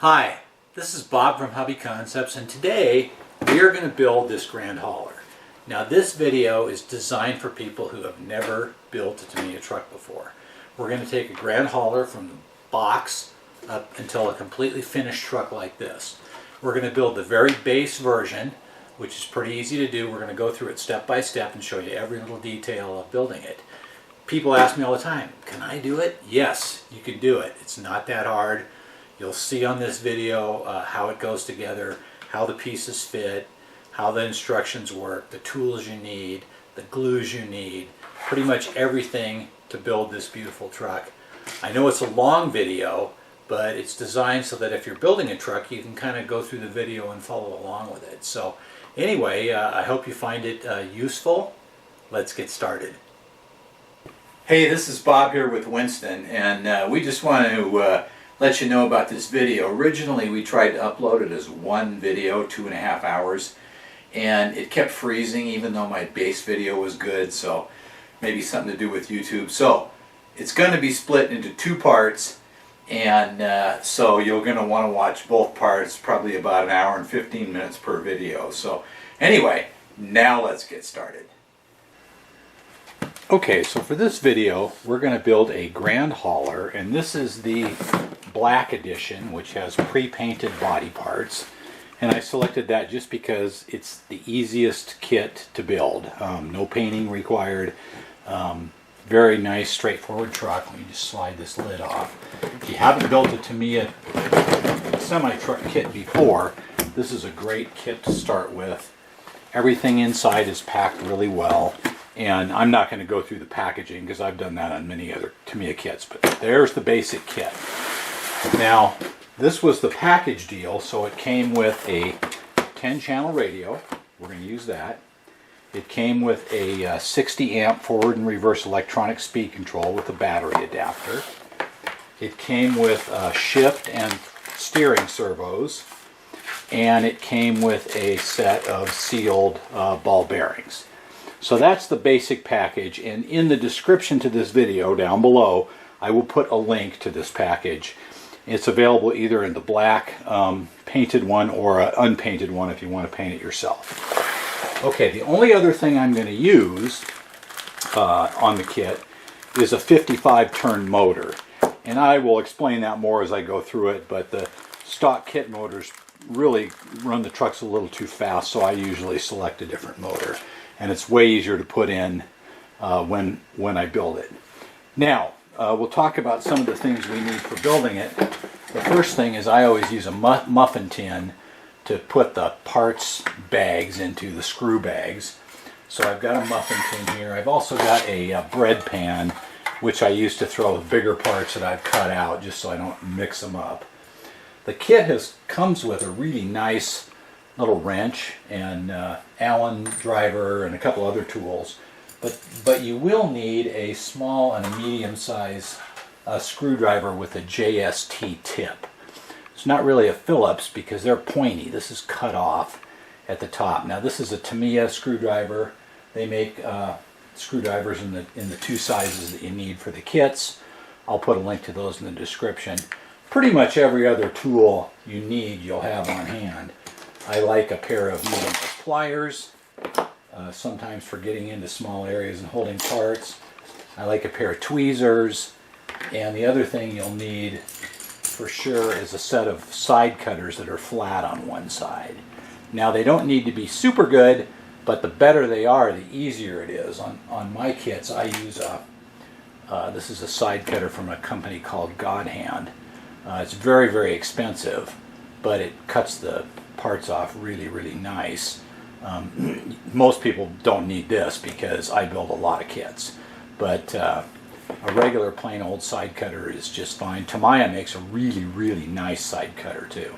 Hi, this is Bob from Hobby Concepts, and today we are going to build this grand hauler. Now this video is designed for people who have never built a Tamiya truck before. We're going to take a grand hauler from the box up until a completely finished truck like this. We're going to build the very base version, which is pretty easy to do. We're going to go through it step by step and show you every little detail of building it. People ask me all the time, can I do it? Yes, you can do it. It's not that hard. You'll see on this video how it goes together, how the pieces fit, how the instructions work, the tools you need, the glues you need, pretty much everything to build this beautiful truck. I know it's a long video, but it's designed so that if you're building a truck, you can kind of go through the video and follow along with it. So anyway, I hope you find it useful. Let's get started. Hey, this is Bob here with Winston, and we just want to let you know about this video. Originally we tried to upload it as one video, 2.5 hours, and it kept freezing even though my base video was good, so maybe something to do with YouTube. So it's going to be split into 2 parts, and so you're going to want to watch both parts, probably about 1 hour and 15 minutes per video. So anyway, now let's get started. Okay, so for this video we're going to build a grand hauler, and this is the black edition, which has pre-painted body parts, and I selected that just because it's the easiest kit to build. No painting required. Very nice, straightforward truck. Let me just slide this lid off. If you haven't built a Tamiya semi-truck kit before, this is a great kit to start with. Everything inside is packed really well, and I'm not going to go through the packaging because I've done that on many other Tamiya kits, but there's the basic kit. Now, this was the package deal, so it came with a 10-channel radio. We're going to use that. It came with a 60 amp forward and reverse electronic speed control with a battery adapter. It came with shift and steering servos, and it came with a set of sealed ball bearings. So that's the basic package, and in the description to this video down below I will put a link to this package. It's available either in the black painted one or an unpainted one if you want to paint it yourself. Okay, the only other thing I'm going to use on the kit is a 55 turn motor, and I will explain that more as I go through it, but the stock kit motors really run the trucks a little too fast, so I usually select a different motor, and it's way easier to put in when I build it. Now, we'll talk about some of the things we need for building it. The first thing is I always use a muffin tin to put the parts bags into, the screw bags. So I've got a muffin tin here. I've also got a bread pan, which I use to throw the bigger parts that I've cut out just so I don't mix them up. The kit comes with a really nice little wrench and Allen driver and a couple other tools. But you will need a small and a medium-sized screwdriver with a JST tip. It's not really a Phillips because they're pointy. This is cut off at the top. Now this is a Tamiya screwdriver. They make screwdrivers in the 2 sizes that you need for the kits. I'll put a link to those in the description. Pretty much every other tool you need you'll have on hand. I like a pair of medium pliers. Sometimes for getting into small areas and holding parts. I like a pair of tweezers, and the other thing you'll need for sure is a set of side cutters that are flat on one side. Now they don't need to be super good, but the better they are, the easier it is. On my kits I use this is a side cutter from a company called God Hand. It's very, very expensive, but it cuts the parts off really, really nice. Most people don't need this because I build a lot of kits, but a regular plain old side cutter is just fine. Tamiya makes a really, really nice side cutter too.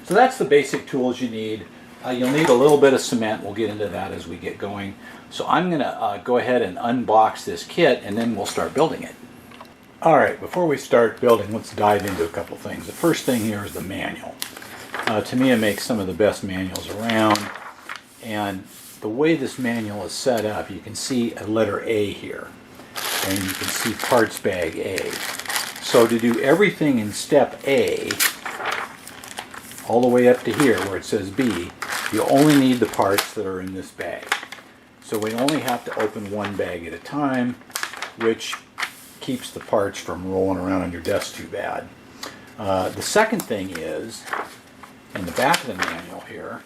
So that's the basic tools you need. You'll need a little bit of cement. We'll get into that as we get going. So I'm going to go ahead and unbox this kit, and then we'll start building it. Alright, before we start building, let's dive into a couple things. The first thing here is the manual. Tamiya makes some of the best manuals around. And the way this manual is set up, you can see a letter A here, and you can see parts bag A. So to do everything in step A, all the way up to here where it says B, you only need the parts that are in this bag. So we only have to open one bag at a time, which keeps the parts from rolling around on your desk too bad. The second thing is, in the back of the manual here,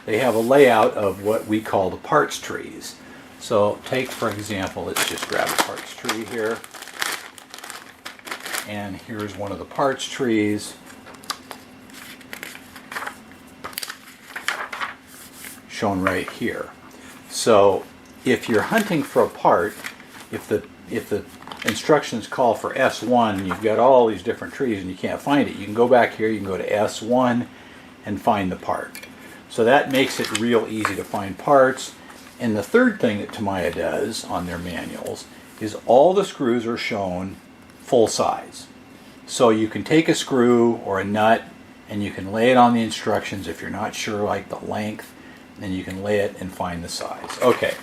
they have a layout of what we call the parts trees. So take, for example, let's just grab a parts tree here. And here's one of the parts trees. Shown right here. So if you're hunting for a part, if the instructions call for S1, you've got all these different trees and you can't find it, you can go back here, you can go to S1 and find the part. So that makes it real easy to find parts. And the third thing that Tamiya does on their manuals is all the screws are shown full size. So you can take a screw or a nut and you can lay it on the instructions if you're not sure like the length, then you can lay it and find the size. Okay,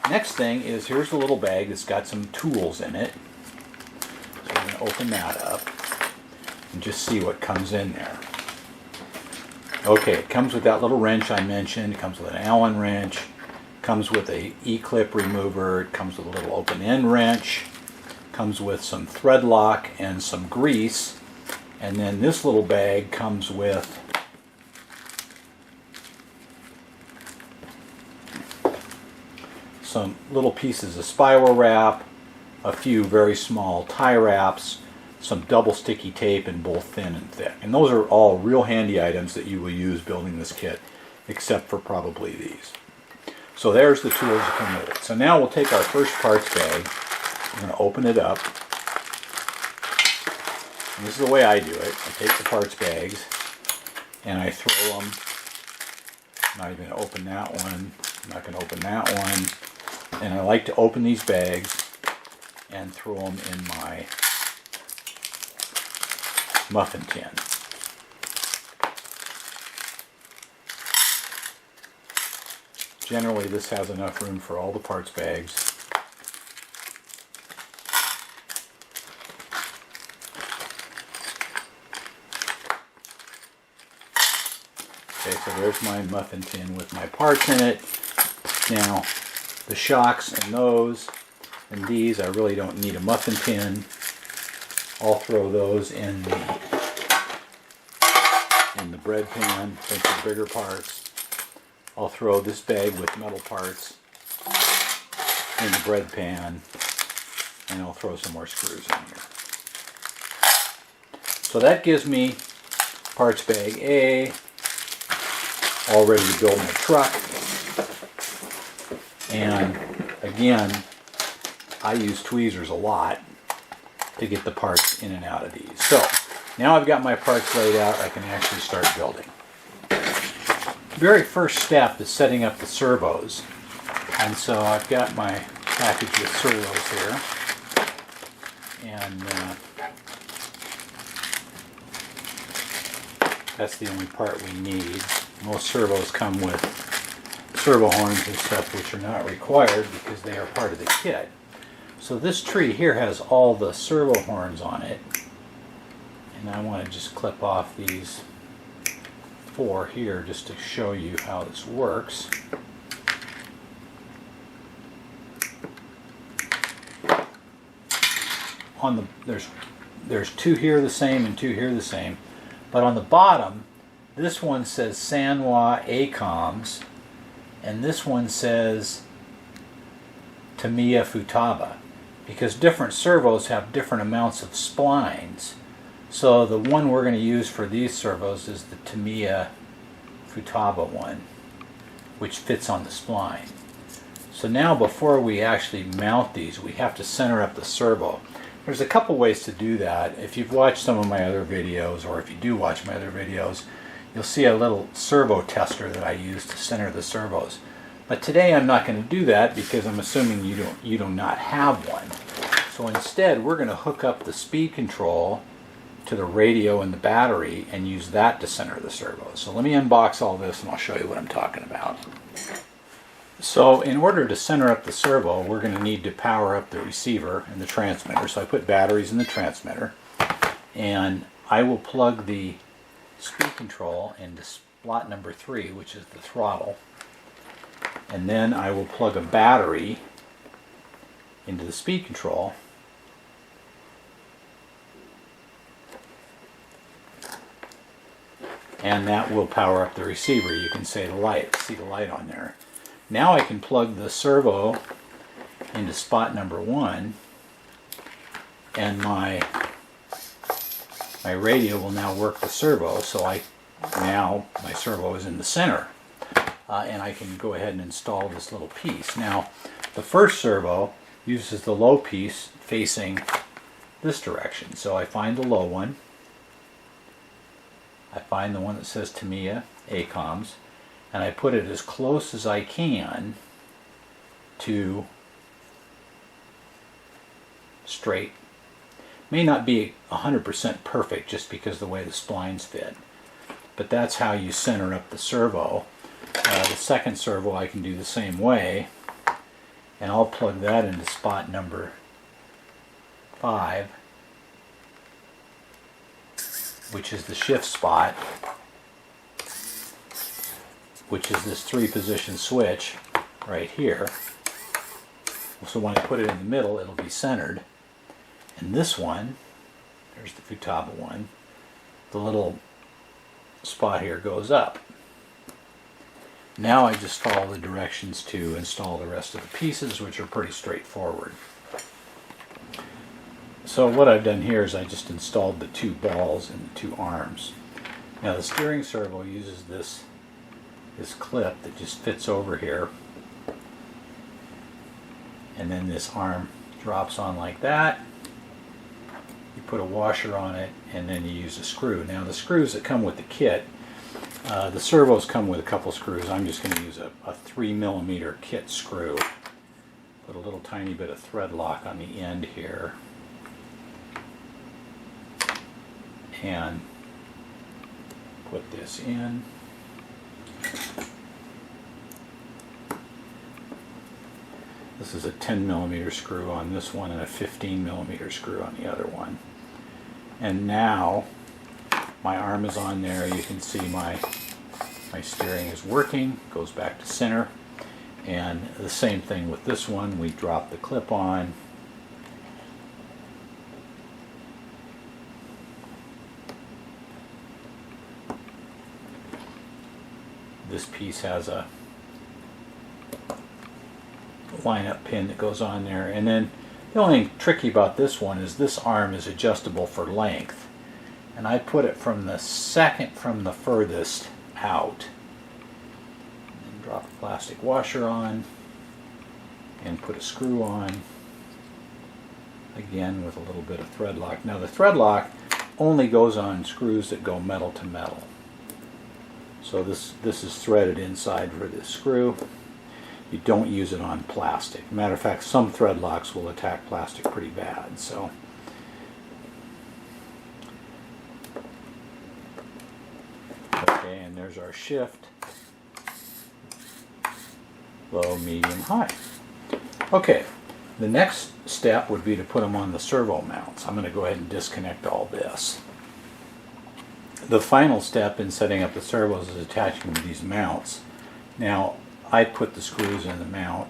next thing is here's a little bag that's got some tools in it. So I'm going to open that up and just see what comes in there. Okay, it comes with that little wrench I mentioned. It comes with an Allen wrench. It comes with a E-clip remover. It comes with a little open end wrench. It comes with some thread lock and some grease. And then this little bag comes with some little pieces of spiral wrap, a few very small tie wraps, some double sticky tape in both thin and thick. And those are all real handy items that you will use building this kit, except for probably these. So there's the tools that come with it. So now we'll take our first parts bag. I'm going to open it up. And this is the way I do it. I take the parts bags and I throw them. I'm not even going to open that one. I'm not going to open that one. And I like to open these bags and throw them in my muffin tin. Generally, this has enough room for all the parts bags. Okay, so there's my muffin tin with my parts in it. Now, the shocks and those and these, I really don't need a muffin tin. I'll throw those in the bread pan, since they're bigger parts. I'll throw this bag with metal parts in the bread pan, and I'll throw some more screws in here. So that gives me parts bag A, all ready to build my truck. And again, I use tweezers a lot to get the parts in and out of these. So now I've got my parts laid out, I can actually start building. The very first step is setting up the servos. And so I've got my package with servos here. And that's the only part we need. Most servos come with servo horns and stuff, which are not required because they are part of the kit. So this tree here has all the servo horns on it, and I want to just clip off these 4 here just to show you how this works. There's 2 here the same and 2 here the same, but on the bottom this one says Sanwa Acoms and this one says Tamiya Futaba, because different servos have different amounts of splines. So the one we're going to use for these servos is the Tamiya Futaba one, which fits on the spline. So now before we actually mount these, we have to center up the servo. There's a couple ways to do that. If you've watched some of my other videos, or if you do watch my other videos, you'll see a little servo tester that I use to center the servos. But today I'm not going to do that because I'm assuming you do not have one. So instead we're going to hook up the speed control to the radio and the battery and use that to center the servos. So let me unbox all this and I'll show you what I'm talking about. So in order to center up the servo, we're going to need to power up the receiver and the transmitter. So I put batteries in the transmitter, and I will plug the speed control into slot number 3, which is the throttle. And then I will plug a battery into the speed control. And that will power up the receiver. You can see the light on there. Now I can plug the servo into spot number 1, and my radio will now work the servo. So now my servo is in the center, and I can go ahead and install this little piece. Now, the first servo uses the low piece facing this direction. So I find the low one. I find the one that says Tamiya ACOMS, and I put it as close as I can to straight. May not be 100% perfect just because of the way the splines fit, but that's how you center up the servo. The second servo I can do the same way, and I'll plug that into spot number 5, which is the shift spot, which is this 3-position switch right here. So when I put it in the middle, it'll be centered. And this one, there's the Futaba one, the little spot here goes up. Now I just follow the directions to install the rest of the pieces, which are pretty straightforward. So what I've done here is I just installed the 2 balls and the 2 arms. Now the steering servo uses this clip that just fits over here, and then this arm drops on like that. You put a washer on it, and then you use a screw. Now the screws that come with the kit, the servos come with a couple screws. I'm just going to use a 3mm kit screw. Put a little tiny bit of thread lock on the end here, and put this in. This is a 10mm screw on this one and a 15mm screw on the other one. And now my arm is on there. You can see my steering is working, goes back to center. And the same thing with this one. We drop the clip on. This piece has a line-up pin that goes on there, and then the only thing tricky about this one is this arm is adjustable for length, and I put it from the second from the furthest out, and drop a plastic washer on and put a screw on, again with a little bit of thread lock. Now the thread lock only goes on screws that go metal to metal. So this is threaded inside for this screw. You don't use it on plastic. Matter of fact, some thread locks will attack plastic pretty bad. So okay, and there's our shift. Low, medium, high. Okay, the next step would be to put them on the servo mounts. I'm going to go ahead and disconnect all this. The final step in setting up the servos is attaching them to these mounts. Now, I put the screws in the mount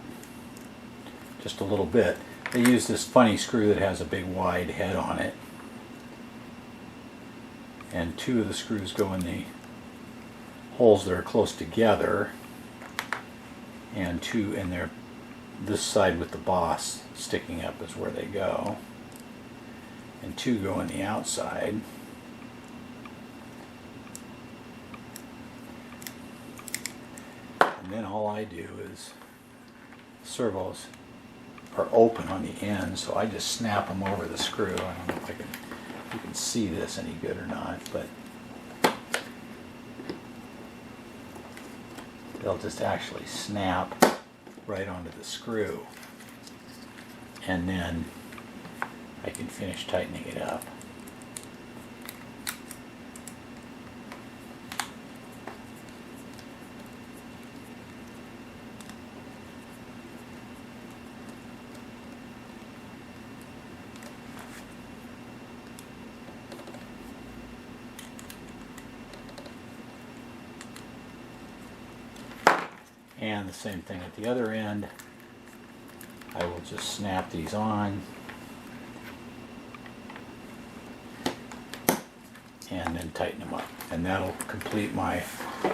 just a little bit. They use this funny screw that has a big wide head on it. And 2 of the screws go in the holes that are close together. And 2 in there, this side with the boss sticking up is where they go. And 2 go in the outside. And then all I do is, servos are open on the end, so I just snap them over the screw. I don't know if you can see this any good or not, but they'll just actually snap right onto the screw, and then I can finish tightening it up. And the same thing at the other end. I will just snap these on and then tighten them up. And that'll complete my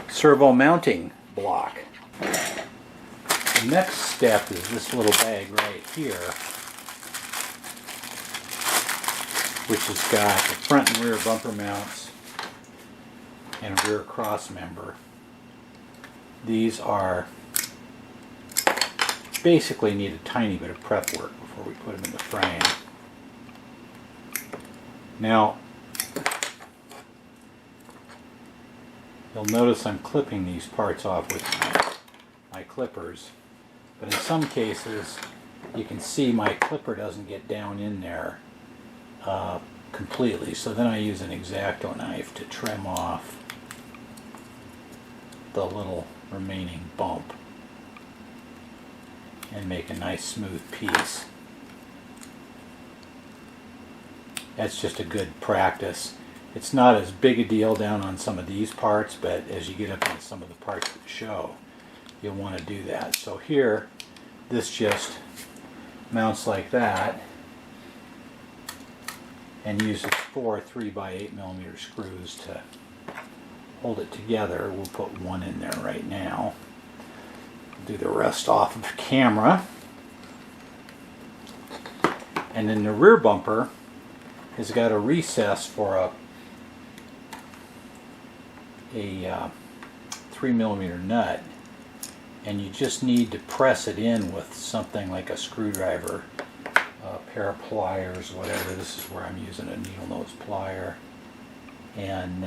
servo mounting block. The next step is this little bag right here, which has got the front and rear bumper mounts and a rear cross member. These are basically need a tiny bit of prep work before we put them in the frame. Now, you'll notice I'm clipping these parts off with my clippers, but in some cases you can see my clipper doesn't get down in there completely, so then I use an X-Acto knife to trim off the little remaining bump and make a nice smooth piece. That's just a good practice. It's not as big a deal down on some of these parts, but as you get up into some of the parts that show, you'll want to do that. So here, this just mounts like that and uses 4 3x8mm screws to hold it together. We'll put one in there right now. Do the rest off of camera. And then the rear bumper has got a recess for a 3mm nut, and you just need to press it in with something like a screwdriver, a pair of pliers, whatever. This is where I'm using a needle nose plier, and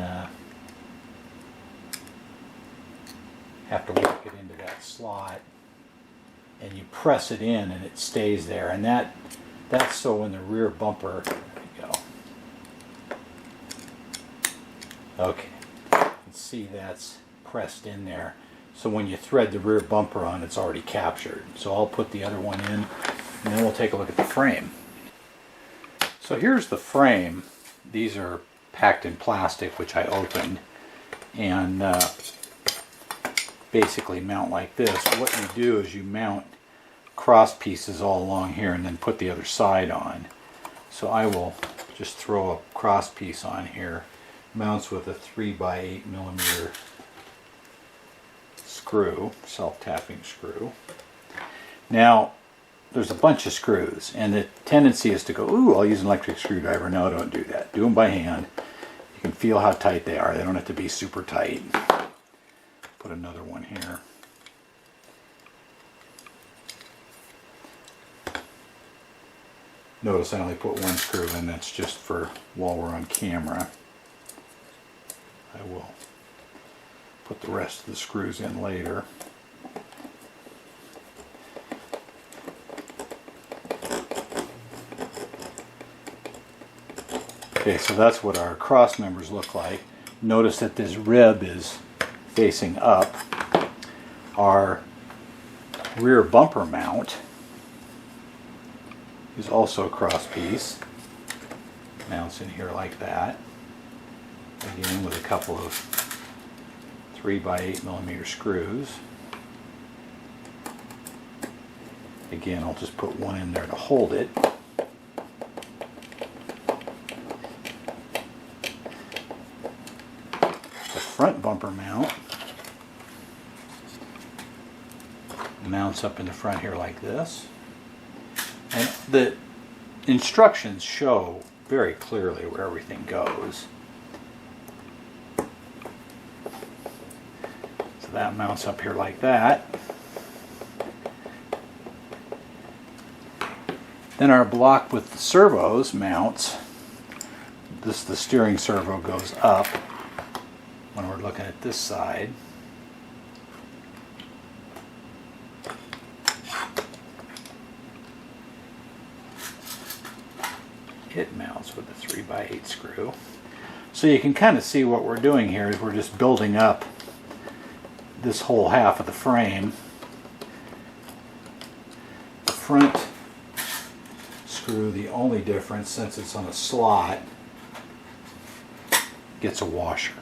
have to work it into that slot, and you press it in and it stays there, and that's so when the rear bumper, there we go. Okay, you can see that's pressed in there, so when you thread the rear bumper on, it's already captured. So I'll put the other one in and then we'll take a look at the frame. So here's the frame. These are packed in plastic, which I opened, and basically mount like this. What you do is you mount cross pieces all along here and then put the other side on. So I will just throw a cross piece on here. Mounts with a 3x8mm screw, self-tapping screw. Now there's a bunch of screws, and the tendency is to go, ooh, I'll use an electric screwdriver. No, don't do that. Do them by hand. You can feel how tight they are. They don't have to be super tight. Put another one here. Notice I only put one screw in. That's just for while we're on camera. I will put the rest of the screws in later. Okay, so that's what our cross members look like. Notice that this rib is facing up. Our rear bumper mount is also a cross piece. Mounts in here like that. Again with a couple of 3x8mm screws. Again, I'll just put one in there to hold it. The front bumper mount mounts up in the front here like this. And the instructions show very clearly where everything goes. So that mounts up here like that. Then our block with the servos mounts. The steering servo goes up when we're looking at this side. It mounts with a 3x8 screw. So you can kind of see what we're doing here is we're just building up this whole half of the frame. The front screw, the only difference, since it's on a slot, gets a washer.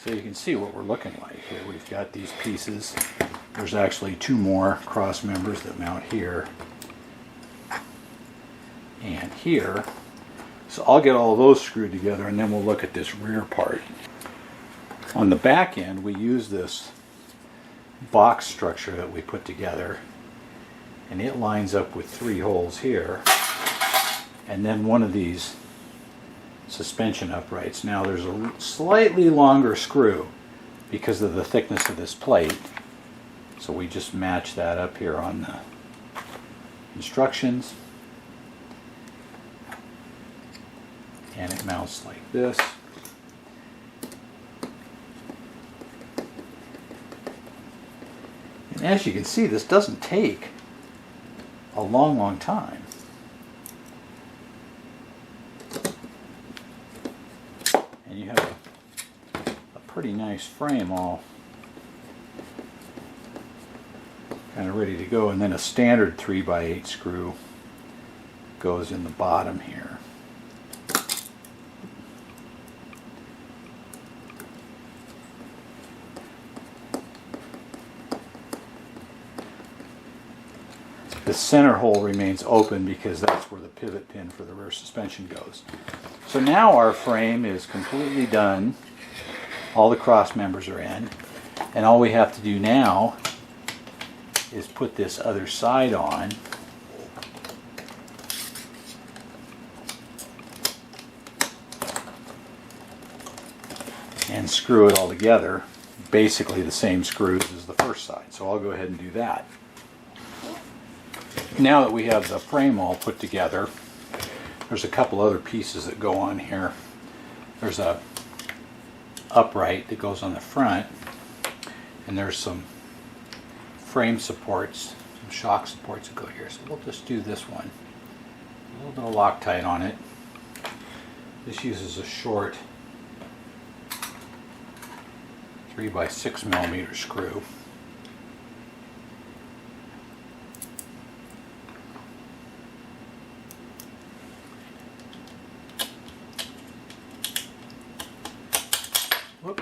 So you can see what we're looking like here. We've got these pieces. There's actually 2 more cross members that mount here and here. So I'll get all those screwed together and then we'll look at this rear part. On the back end, we use this box structure that we put together, and it lines up with 3 holes here and then one of these suspension uprights. Now there's a slightly longer screw because of the thickness of this plate, so we just match that up here on the instructions, and it mounts like this. And as you can see, this doesn't take a long time. And you have a pretty nice frame all kind of ready to go, and then a standard 3x8 screw goes in the bottom here. The center hole remains open because that's where the pivot pin for the rear suspension goes. So now our frame is completely done. All the cross members are in, and all we have to do now is put this other side on. And screw it all together. Basically the same screws as the first side. So I'll go ahead and do that. Now that we have the frame all put together, there's a couple other pieces that go on here. There's a upright that goes on the front, and there's some frame supports, some shock supports that go here. So we'll just do this one. A little bit of Loctite on it. This uses a short 3x6mm screw. Whoop.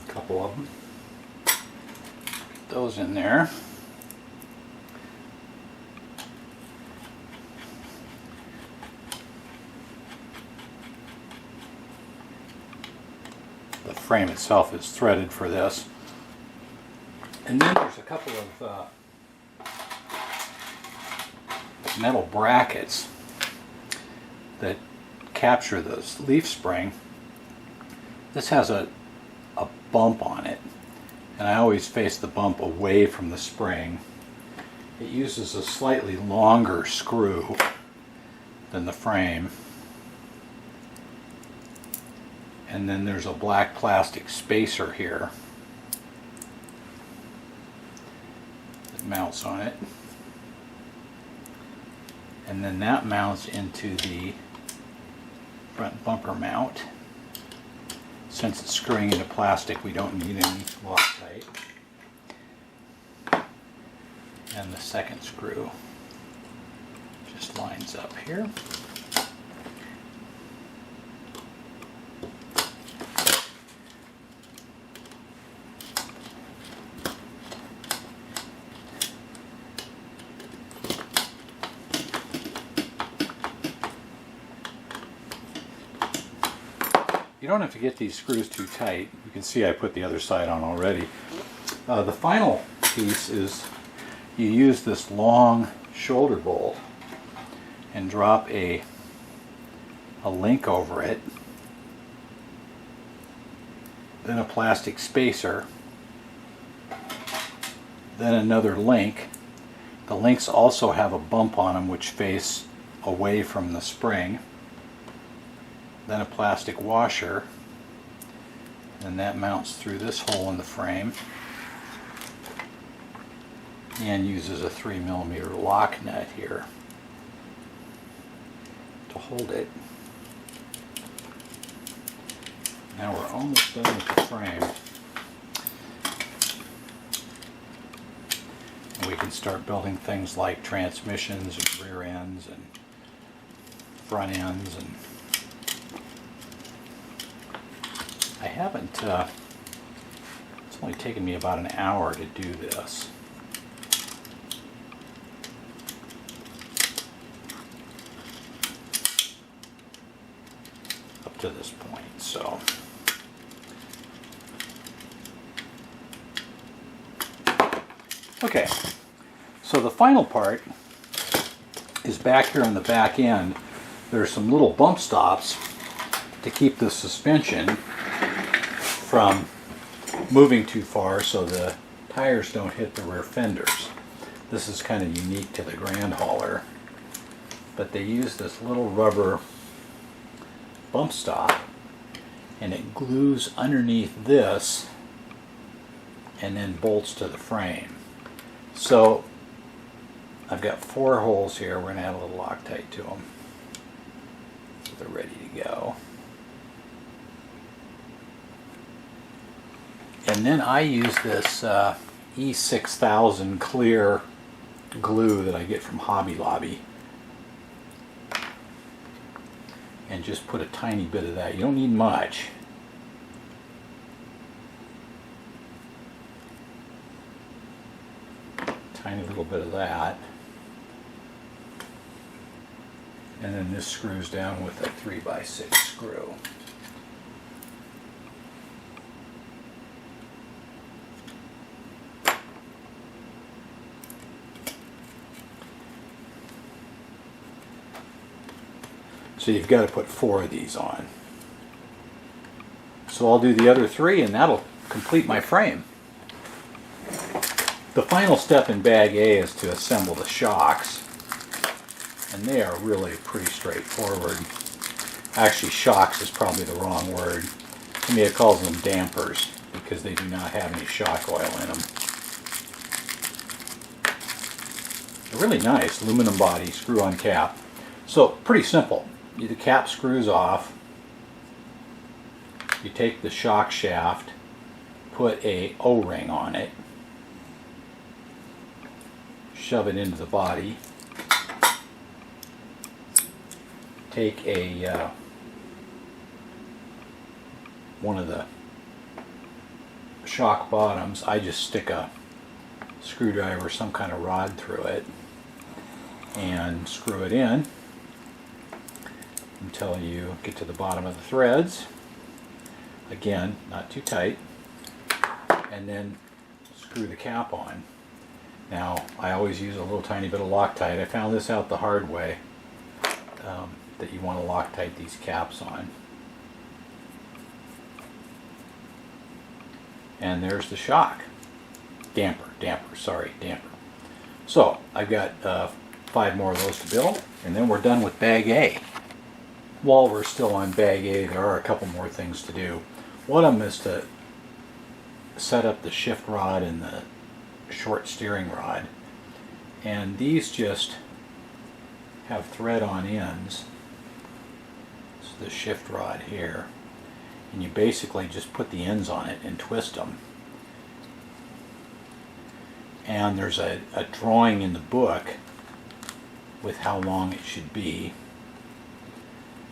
Couple of them. Put those in there. The frame itself is threaded for this. And then there's a couple of metal brackets that capture this leaf spring. This has a bump on it, and I always face the bump away from the spring. It uses a slightly longer screw than the frame, and then there's a black plastic spacer here that mounts on it, and then that mounts into the front bumper mount. Since it's screwing into plastic, we don't need any Loctite. And the second screw just lines up here. You don't have to get these screws too tight. You can see I put the other side on already. The final piece is you use this long shoulder bolt and drop a link over it, then a plastic spacer, then another link. The links also have a bump on them which face away from the spring. Then a plastic washer, and that mounts through this hole in the frame and uses a 3mm lock nut here. to hold it. Now we're almost done with the frame. And we can start building things like transmissions and rear ends and front ends. And I haven't, it's only taken me about an hour to do this. Up to this point, so. Okay, so the final part is back here on the back end. There's some little bump stops to keep the suspension from moving too far so the tires don't hit the rear fenders. This is kind of unique to the Grand Hauler, but they use this little rubber bump stop and it glues underneath this and then bolts to the frame. So I've got 4 holes here. We're going to add a little Loctite to them so they're ready to go. And then I use this E6000 clear glue that I get from Hobby Lobby. And just put a tiny bit of that. You don't need much. Tiny little bit of that. And then this screws down with a 3x6 screw. So you've got to put 4 of these on. So I'll do the other 3 and that'll complete my frame. The final step in bag A is to assemble the shocks, and they are really pretty straightforward. Actually, shocks is probably the wrong word. Tamiya calls them dampers because they do not have any shock oil in them. They're really nice, aluminum body, screw-on cap. So pretty simple. The cap screws off. You take the shock shaft, put a O-ring on it, shove it into the body, take a one of the shock bottoms. I just stick a screwdriver, some kind of rod through it, and screw it in until you get to the bottom of the threads. Again, not too tight, and then screw the cap on. Now, I always use a little tiny bit of Loctite. I found this out the hard way, that you want to Loctite these caps on. And there's the shock. Damper. So, I've got 5 more of those to build, and then we're done with bag A. While we're still on bag A, there are a couple more things to do. One of them is to set up the shift rod and the short steering rod, and these just have thread on ends. This is the shift rod here, and you basically just put the ends on it and twist them. And there's a drawing in the book with how long it should be,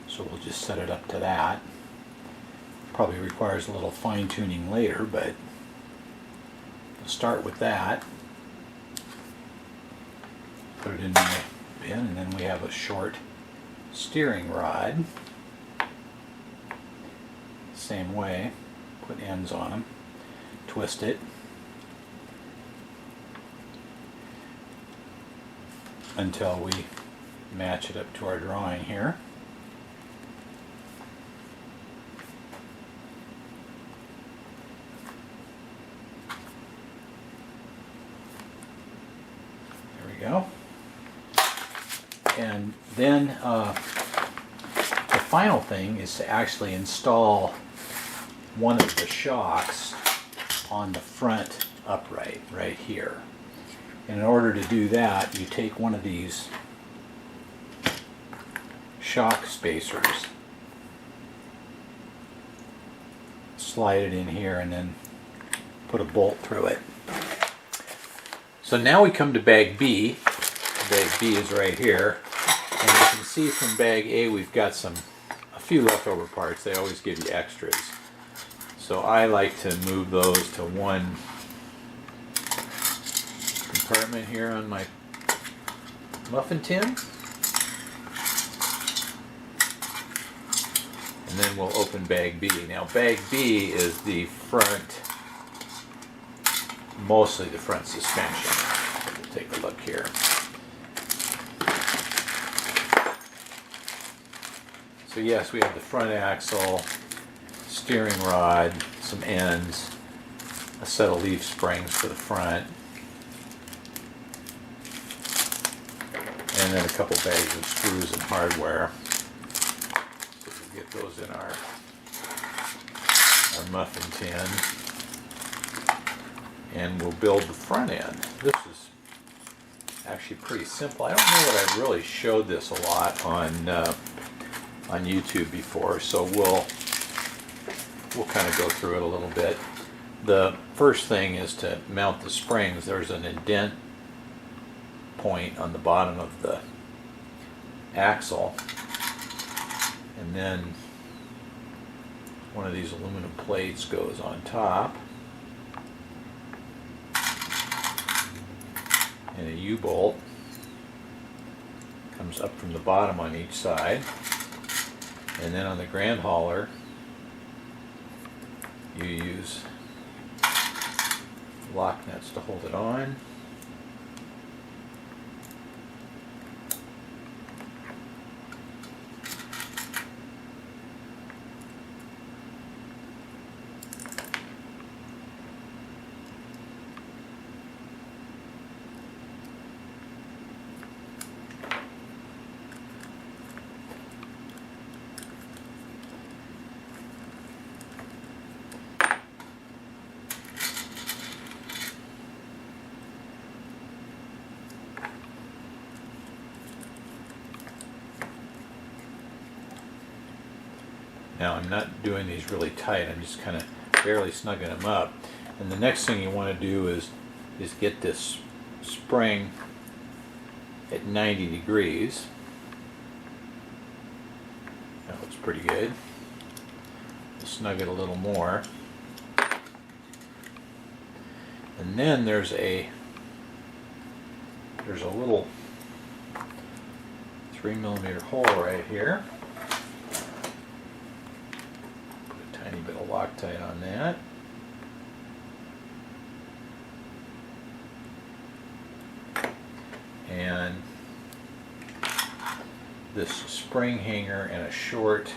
so we'll just set it up to that. Probably requires a little fine-tuning later, but we'll start with that. Put it in the bin, and then we have a short steering rod. Same way, put ends on them, twist it until we match it up to our drawing here. Go. And then the final thing is to actually install one of the shocks on the front upright right here. And in order to do that, you take one of these shock spacers. Slide it in here and then put a bolt through it. So now we come to bag B. Bag B is right here. And you can see from bag A we've got a few leftover parts. They always give you extras. So I like to move those to one compartment here on my muffin tin. And then we'll open bag B. Now bag B is the front, mostly the front suspension. We'll take a look here. So yes, we have the front axle, steering rod, some ends, a set of leaf springs for the front, and then a couple bags of screws and hardware. So we'll get those in our muffin tin, and we'll build the front end. This is actually pretty simple. I don't know that I've really showed this a lot on YouTube before, so we'll kind of go through it a little bit. The first thing is to mount the springs. There's an indent point on the bottom of the axle, and then one of these aluminum plates goes on top, and a U-bolt comes up from the bottom on each side. And then on the grand hauler, you use lock nuts to hold it on. Now I'm not doing these really tight, I'm just kind of barely snugging them up. And the next thing you want to do is get this spring at 90 degrees. That looks pretty good. We'll snug it a little more. And then there's a little 3mm hole right here. Tiny bit of Loctite on that. And this spring hanger and a short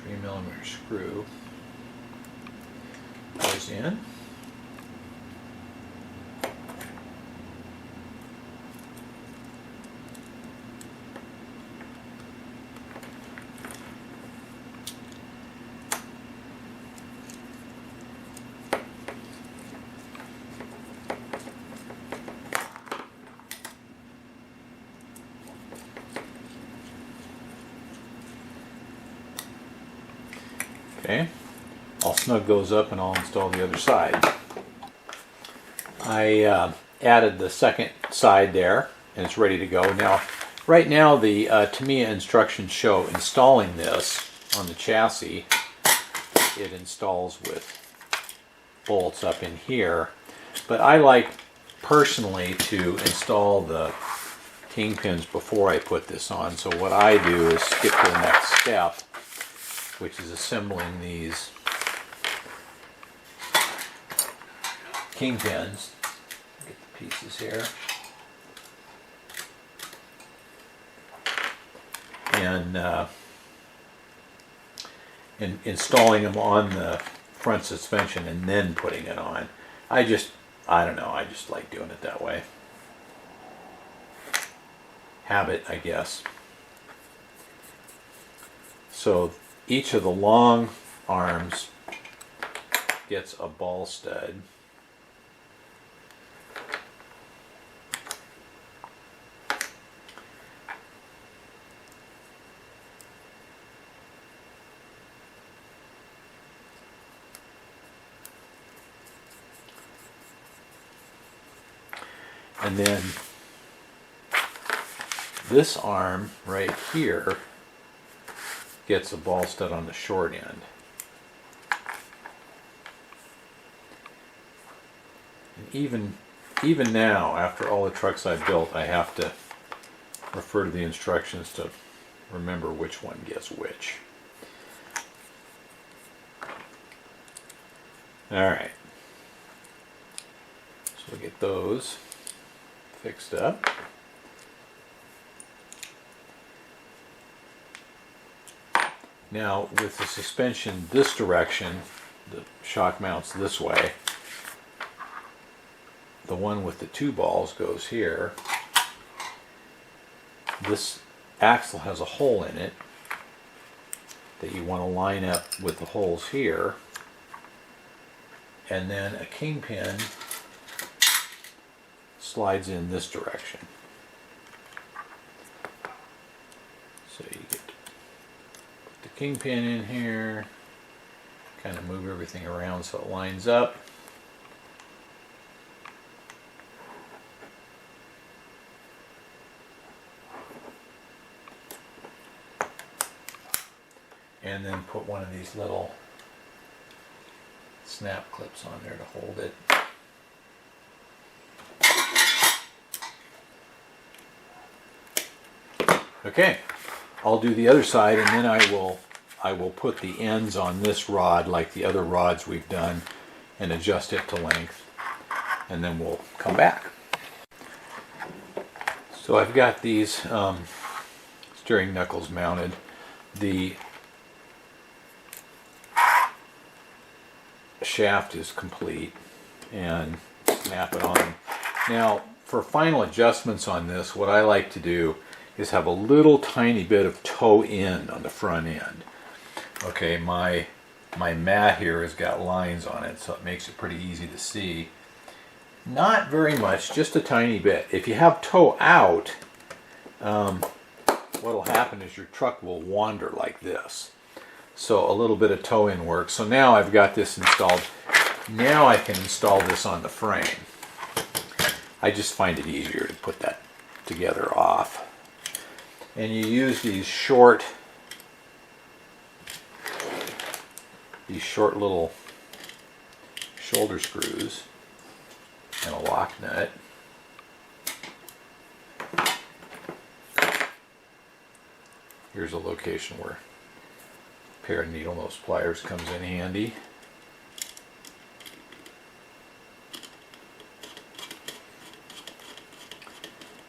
3mm screw goes in. Okay, I'll snug those up and I'll install the other side. I added the second side there and it's ready to go. Now, right now the Tamiya instructions show installing this on the chassis. It installs with bolts up in here, but I like personally to install the kingpins before I put this on. So what I do is skip to the next step, which is assembling these kingpins. Get the pieces here. And installing them on the front suspension and then putting it on. I don't know, I just like doing it that way. Habit, I guess. So each of the long arms gets a ball stud. And then this arm right here gets a ball stud on the short end. And even now, after all the trucks I've built, I have to refer to the instructions to remember which one gets which. Alright, so we'll get those fixed up. Now with the suspension this direction, the shock mounts this way, the one with the two balls goes here. This axle has a hole in it that you want to line up with the holes here, and then a kingpin slides in this direction. So you get to put the kingpin in here, kind of move everything around so it lines up. And then put one of these little snap clips on there to hold it. Okay, I'll do the other side, and then I will put the ends on this rod like the other rods we've done and adjust it to length, and then we'll come back. So I've got these steering knuckles mounted. The shaft is complete, and snap it on. Now for final adjustments on this, what I like to do is have a little tiny bit of toe in on the front end. Okay, my mat here has got lines on it, so it makes it pretty easy to see. Not very much, just a tiny bit. If you have toe out, what will happen is your truck will wander like this. So a little bit of toe in works. So now I've got this installed. Now I can install this on the frame. I just find it easier to put that together off. And you use these short little shoulder screws and a lock nut. Here's a location where a pair of needle nose pliers comes in handy.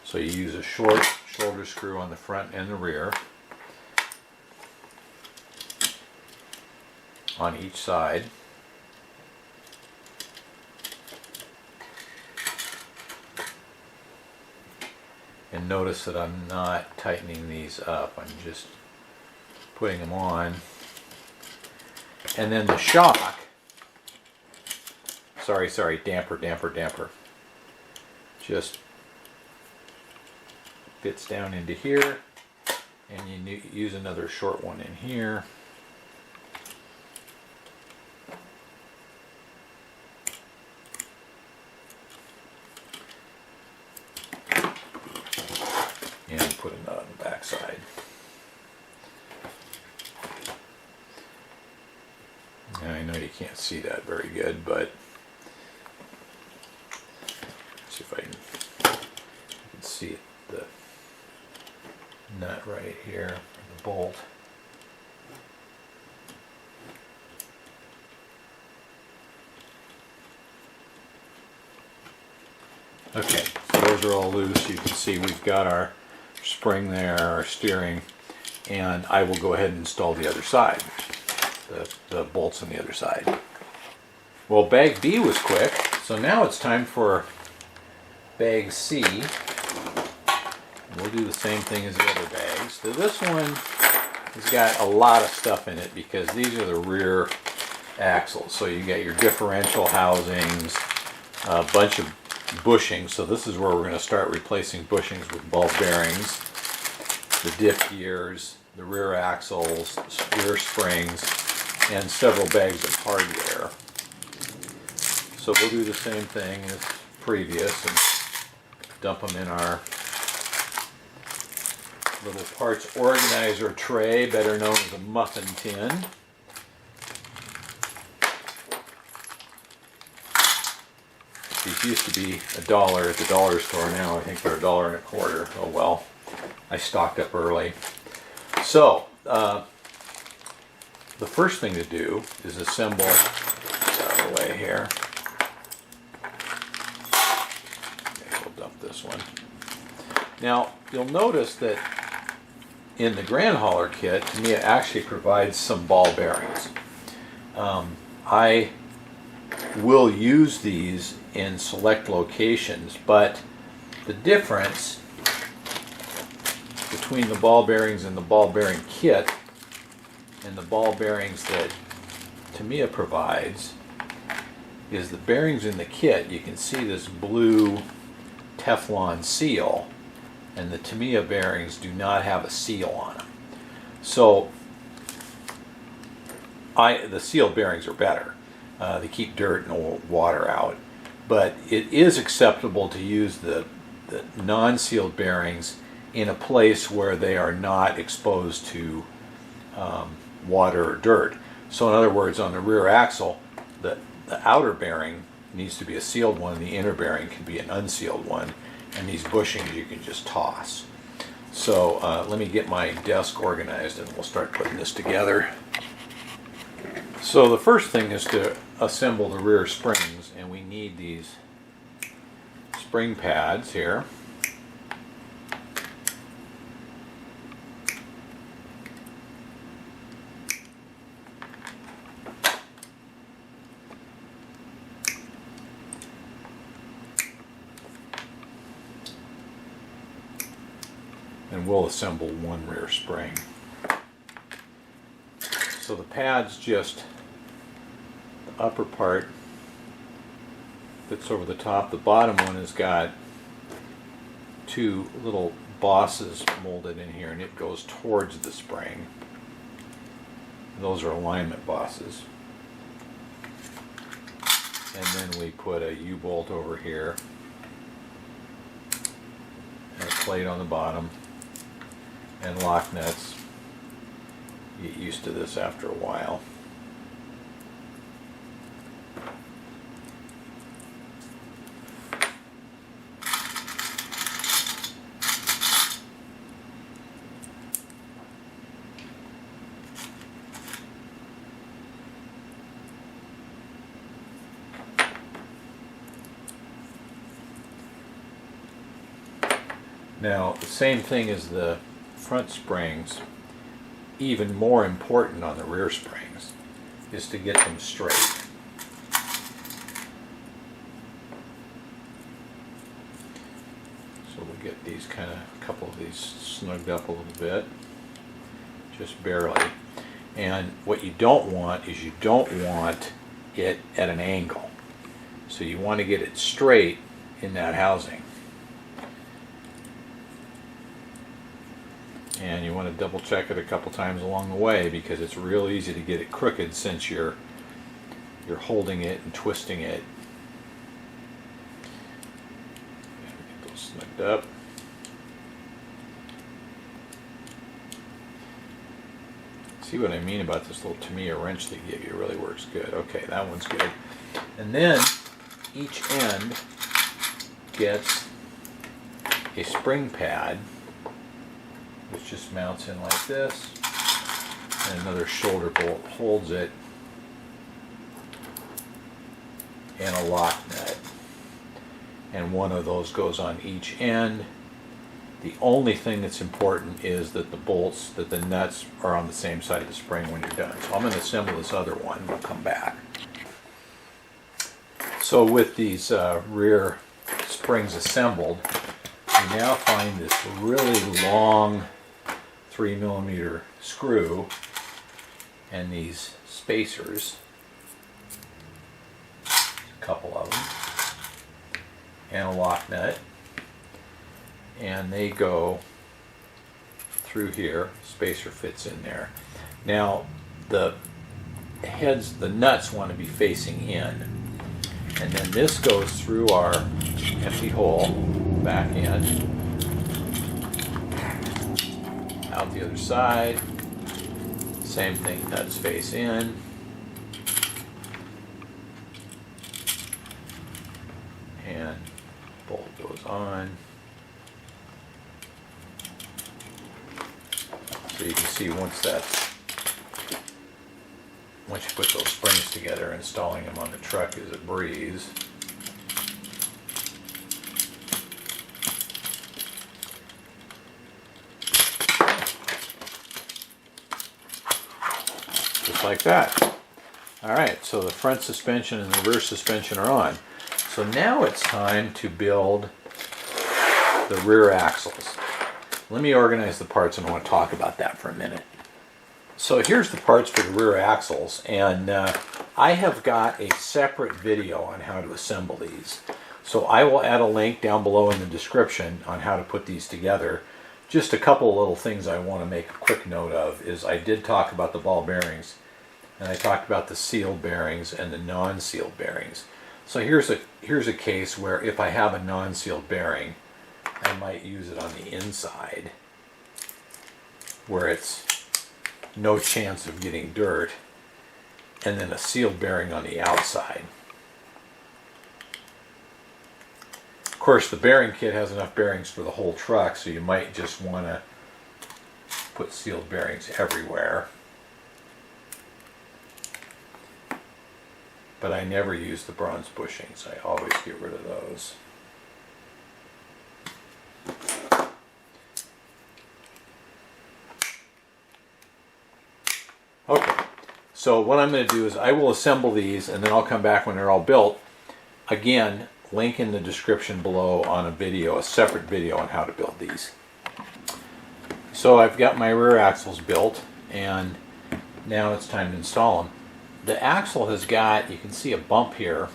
So you use a short shoulder screw on the front and the rear on each side. And notice that I'm not tightening these up, I'm just putting them on. And then the shock, damper, just fits down into here, and you use another short one in here. And put a nut on the back side. Now, I know you can't see that very good, but let's see if I can see it. The nut right here, the bolt. Okay, so those are all loose. You can see we've got our spring there, our steering, and I will go ahead and install the other side, the bolts on the other side. Well, bag B was quick, so now it's time for bag C. We'll do the same thing as the other bags. So this one has got a lot of stuff in it because these are the rear axles. So you get your differential housings, a bunch of bushings. So this is where we're going to start replacing bushings with ball bearings, the diff gears, the rear axles, rear springs, and several bags of hardware. So we'll do the same thing as previous and dump them in our little parts organizer tray, better known as a muffin tin. These used to be $1 at the dollar store. Now I think they're $1.25. Oh well, I stocked up early. So the first thing to do is assemble. Get out of the way here. Okay, we'll dump this one. Now you'll notice that in the Grand Hauler kit, Tamiya actually provides some ball bearings. I will use these in select locations, but the difference between the ball bearings in the ball bearing kit and the ball bearings that Tamiya provides is the bearings in the kit. You can see this blue Teflon seal, and the Tamiya bearings do not have a seal on them. So the sealed bearings are better. They keep dirt and water out. But it is acceptable to use the non-sealed bearings in a place where they are not exposed to water or dirt. So in other words, on the rear axle, the outer bearing needs to be a sealed one, and the inner bearing can be an unsealed one, and these bushings you can just toss. So let me get my desk organized and we'll start putting this together. So the first thing is to assemble the rear springs, and we need these spring pads here. And we'll assemble one rear spring. So the pad's just the upper part fits over the top. The bottom one has got two little bosses molded in here, and it goes towards the spring. Those are alignment bosses. And then we put a U-bolt over here and a plate on the bottom and lock nuts. Get used to this after a while. Now, the same thing as the front springs, even more important on the rear springs, is to get them straight. So we'll get these a couple of these snugged up a little bit, just barely. And what you don't want is you don't want it at an angle. So you want to get it straight in that housing. And you want to double check it a couple times along the way, because it's real easy to get it crooked since you're holding it and twisting it. Get those snugged up. See what I mean about this little Tamiya wrench they give you? It really works good. Okay, that one's good. And then each end gets a spring pad, which just mounts in like this, and another shoulder bolt holds it, and a lock nut. And one of those goes on each end. The only thing that's important is that the nuts are on the same side of the spring when you're done. So I'm going to assemble this other one, we'll come back. So with these rear springs assembled, we now find this really long 3mm screw and these spacers, a couple of them, and a lock nut, and they go through here. Spacer fits in there. Now the nuts want to be facing in, and then this goes through our empty hole back in, out the other side, same thing, nuts face in, and bolt goes on. So you can see once you put those springs together, installing them on the truck is a breeze. Just like that. Alright, so the front suspension and the rear suspension are on. So now it's time to build the rear axles. Let me organize the parts, and I want to talk about that for a minute. So here's the parts for the rear axles, and I have got a separate video on how to assemble these. So I will add a link down below in the description on how to put these together. Just a couple of little things I want to make a quick note of is I did talk about the ball bearings, and I talked about the sealed bearings and the non-sealed bearings. So here's a case where if I have a non-sealed bearing, I might use it on the inside where it's no chance of getting dirt, and then a sealed bearing on the outside. Of course, the bearing kit has enough bearings for the whole truck, so you might just want to put sealed bearings everywhere. But I never use the bronze bushings. I always get rid of those. Okay, so what I'm going to do is I will assemble these, and then I'll come back when they're all built. Again, link in the description below on a video, a separate video on how to build these. So I've got my rear axles built, and now it's time to install them. The axle has got, you can see a bump here.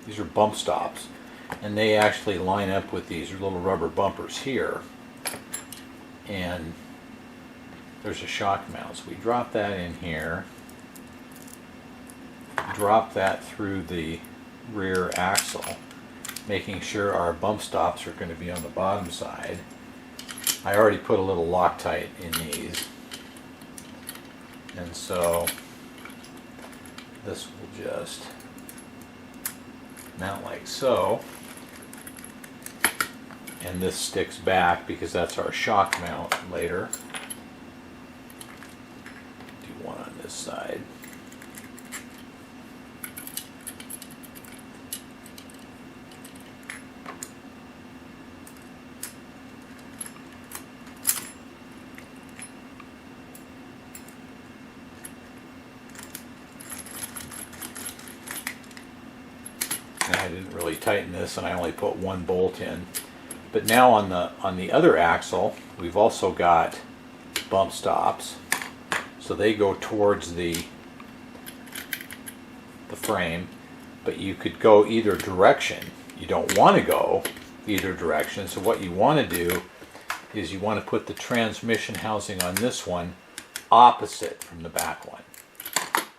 These are bump stops, and they actually line up with these little rubber bumpers here. And there's a shock mount, so we drop that in here, drop that through the rear axle, making sure our bump stops are going to be on the bottom side. I already put a little Loctite in these, and so this will just mount like so, and this sticks back because that's our shock mount later. One on this side. And I didn't really tighten this, and I only put one bolt in. But now on the other axle, we've also got bump stops. So they go towards the frame, but you could go either direction. You don't want to go either direction, so what you want to do is you want to put the transmission housing on this one opposite from the back one.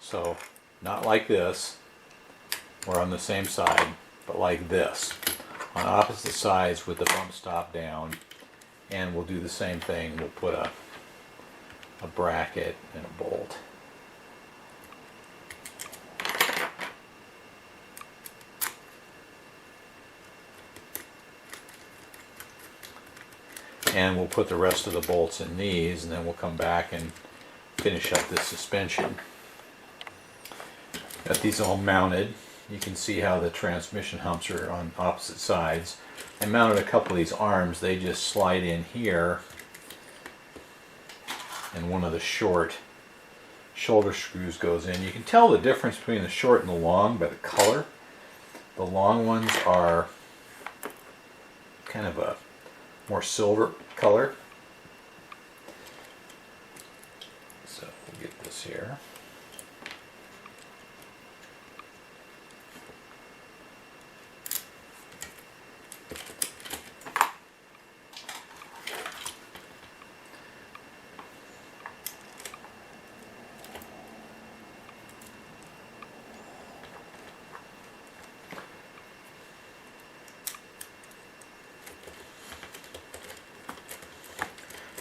So not like this, or on the same side, but like this, on opposite sides with the bump stop down. And we'll do the same thing. We'll put a bracket and a bolt. And we'll put the rest of the bolts in these, and then we'll come back and finish up this suspension. Got these all mounted. You can see how the transmission humps are on opposite sides. I mounted a couple of these arms. They just slide in here, and one of the short shoulder screws goes in. You can tell the difference between the short and the long by the color. The long ones are kind of a more silver color. So we'll get this here.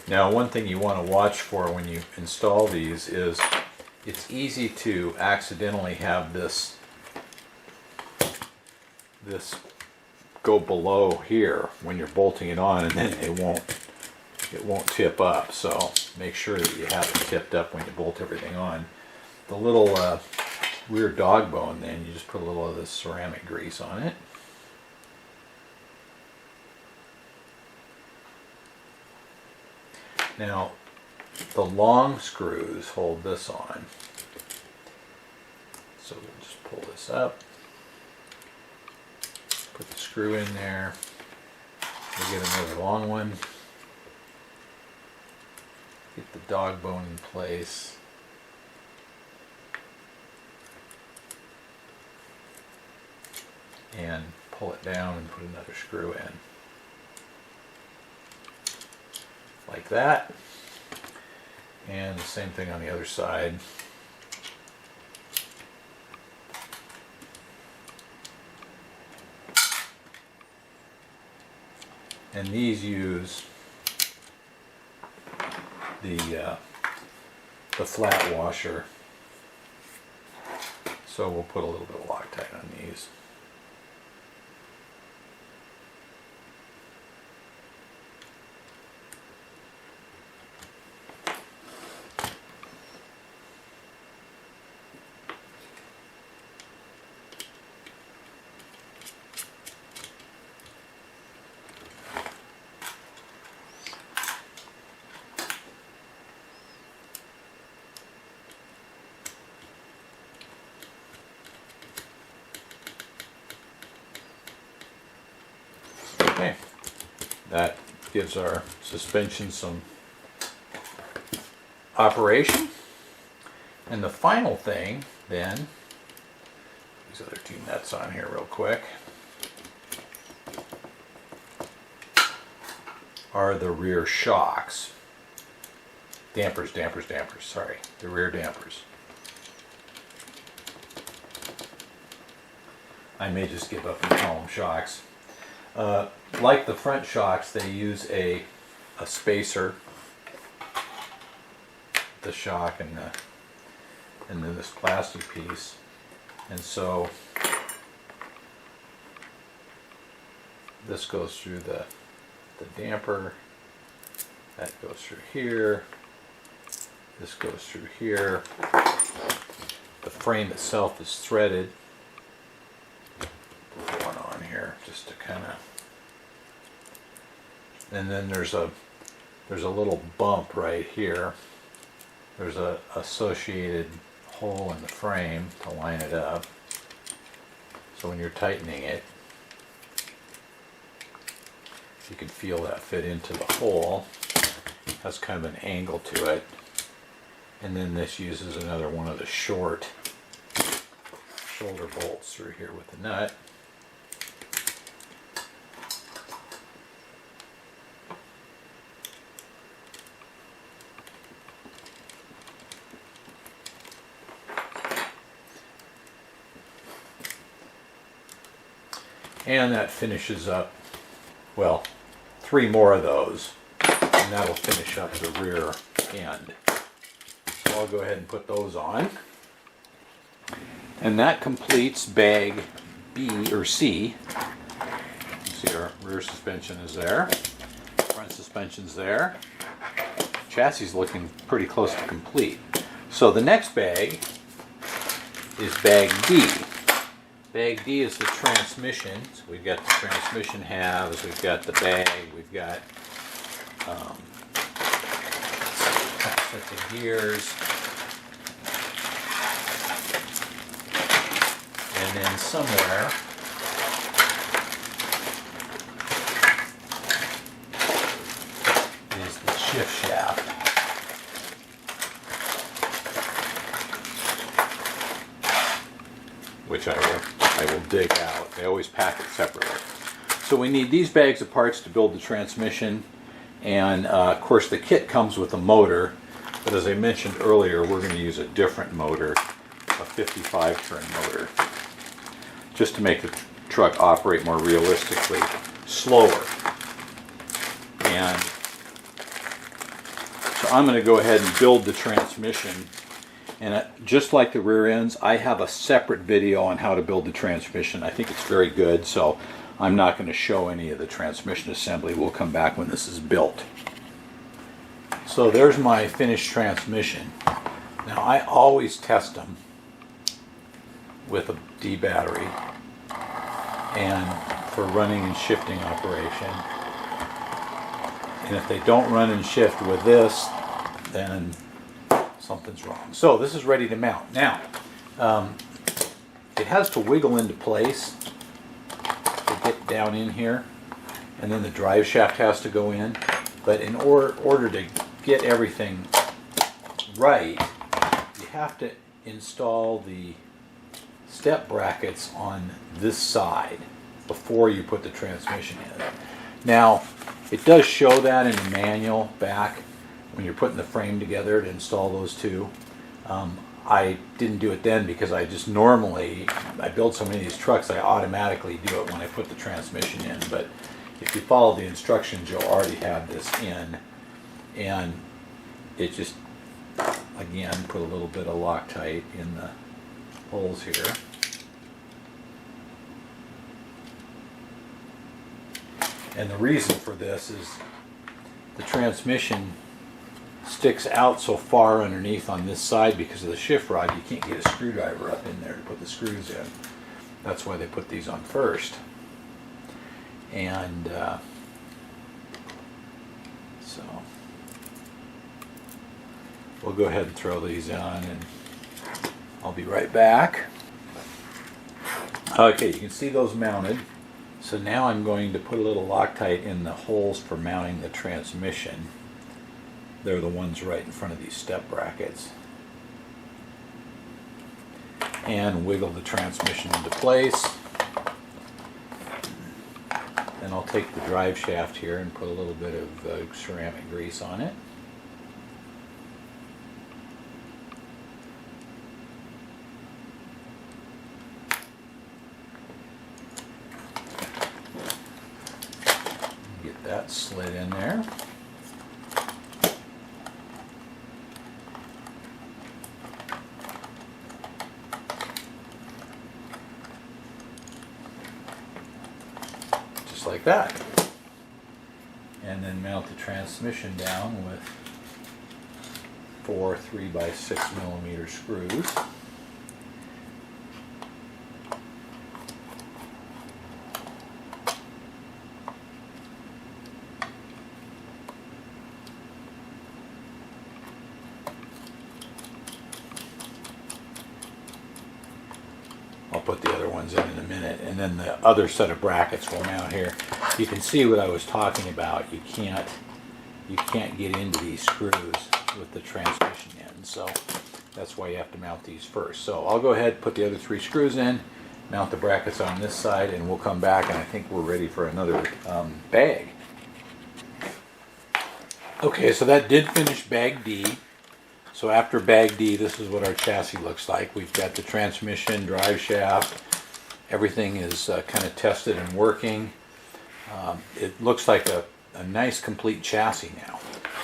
Now, one thing you want to watch for when you install these is it's easy to accidentally have this go below here when you're bolting it on, and then it won't tip up. So make sure that you have it tipped up when you bolt everything on. The little rear dog bone, then you just put a little of this ceramic grease on it. Now, the long screws hold this on. So we'll just pull this up, put the screw in there, we'll get another long one, get the dog bone in place. And pull it down and put another screw in. Like that. And the same thing on the other side. And these use the flat washer. So we'll put a little bit of Loctite on these. Okay, that gives our suspension some operation. And the final thing then, these other two nuts on here real quick, are the rear shocks. Dampers, sorry, the rear dampers. I may just give up and call them shocks. Like the front shocks, they use a spacer, the shock and then this plastic piece, and so this goes through the damper, that goes through here, this goes through here. The frame itself is threaded. Put one on here just to kind of. And then there's a little bump right here. There's a associated hole in the frame to line it up. So when you're tightening it, you can feel that fit into the hole. It has kind of an angle to it. And then this uses another one of the short shoulder bolts through here with the nut. And that finishes up, well, 3 more of those, and that'll finish up the rear end. So I'll go ahead and put those on. And that completes bag B or C. You see our rear suspension is there, front suspension's there. Chassis is looking pretty close to complete. So the next bag is bag D. Bag D is the transmission. So we've got the transmission halves, we've got the bag, we've got sets of gears, and then somewhere is the shift shaft. Which I will dig out. They always pack it separately. So we need these bags of parts to build the transmission, and of course the kit comes with a motor, but as I mentioned earlier, we're going to use a different motor, a 55 turn motor, just to make the truck operate more realistically, slower. And So I'm going to go ahead and build the transmission. And just like the rear ends, I have a separate video on how to build the transmission. I think it's very good, so I'm not going to show any of the transmission assembly. We'll come back when this is built. So there's my finished transmission. Now I always test them with a D battery and for running and shifting operation. And if they don't run and shift with this, then something's wrong. So this is ready to mount. Now, it has to wiggle into place to get down in here, and then the drive shaft has to go in. But in order to get everything right, you have to install the step brackets on this side before you put the transmission in. Now, it does show that in the manual back when you're putting the frame together to install those two. I didn't do it then because I just normally, I build so many of these trucks, I automatically do it when I put the transmission in. But if you follow the instructions, you'll already have this in. And it just, again, put a little bit of Loctite in the holes here. And the reason for this is the transmission sticks out so far underneath on this side because of the shift rod. You can't get a screwdriver up in there to put the screws in. That's why they put these on first. And so we'll go ahead and throw these on, and I'll be right back. Okay, you can see those mounted. So now I'm going to put a little Loctite in the holes for mounting the transmission. They're the ones right in front of these step brackets. And wiggle the transmission into place. Then I'll take the drive shaft here and put a little bit of ceramic grease on it. Get that slid in there. Like that, and then mount the transmission down with 4 3x6mm screws. I'll put the other ones in a minute, and then the other set of brackets will mount here. You can see what I was talking about. You can't get into these screws with the transmission in, so that's why you have to mount these first. So I'll go ahead and put the other 3 screws in, mount the brackets on this side, and we'll come back, and I think we're ready for another bag. Okay, so that did finish bag D. So after bag D, this is what our chassis looks like. We've got the transmission, drive shaft, everything is kind of tested and working. It looks like a nice complete chassis now.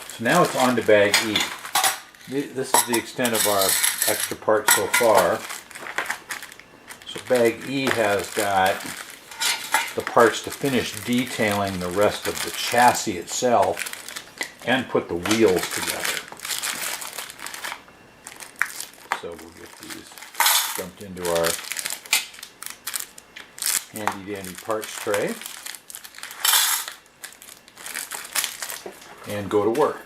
So now it's on to bag E. This is the extent of our extra parts so far. So bag E has got the parts to finish detailing the rest of the chassis itself and put the wheels together. So we'll get these dumped into our handy dandy parts tray and go to work.